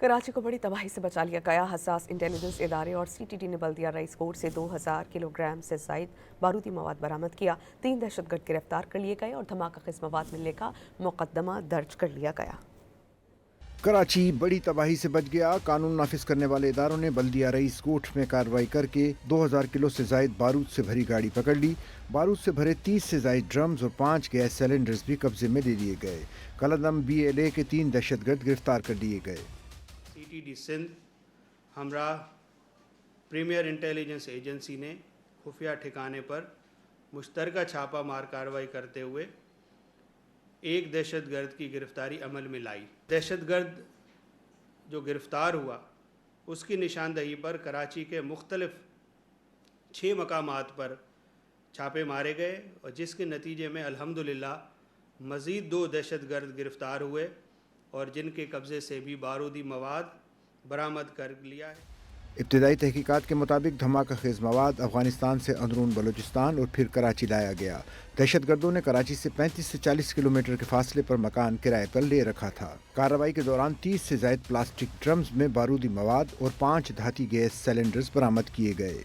کراچی کو بڑی تباہی سے بچا لیا گیا۔ حساس انٹیلیجنس ادارے اور سی ٹی ڈی نے بلدیہ رائس کوٹ سے 2000 کلو گرام سے زائد بارودی مواد برآمد کیا۔ 3 دہشت گرد گرفتار کر لیے گئے اور دھماکہ خیز مواد ملنے کا مقدمہ درج کر لیا گیا۔ کراچی بڑی تباہی سے بچ گیا۔ قانون نافذ کرنے والے اداروں نے بلدیہ رئیس کوٹ میں کارروائی کر کے 2000 کلو سے زائد بارود سے بھری گاڑی پکڑ لی۔ بارود سے بھرے 30 سے زائد ڈرمز اور 5 گیس سلنڈرز بھی قبضے میں لے لیے گئے۔ کالعدم BLA کے 3 دہشت گرد گرفتار کر لیے گئے۔ CTD سندھ ہمراہ پریمیئر انٹیلیجنس ایجنسی نے خفیہ ٹھکانے پر مشترکہ چھاپہ مار کارروائی کرتے ہوئے ایک دہشت گرد کی گرفتاری عمل میں لائی۔ دہشت گرد جو گرفتار ہوا اس کی نشاندہی پر کراچی کے مختلف 6 مقامات پر چھاپے مارے گئے اور جس کے نتیجے میں الحمدللہ مزید 2 دہشت گرد گرفتار ہوئے اور جن کے قبضے سے بھی بارودی مواد برآمد کر لیا ہے۔ ابتدائی تحقیقات کے مطابق دھماکہ خیز مواد افغانستان سے اندرون بلوچستان اور پھر کراچی لایا گیا۔ دہشت گردوں نے کراچی سے 35 سے 40 کلومیٹر کے فاصلے پر مکان کرائے پر لے رکھا تھا۔ کارروائی کے دوران 30 سے زائد پلاسٹک ڈرمز میں بارودی مواد اور 5 دھاتی گیس سلنڈرز برآمد کیے گئے۔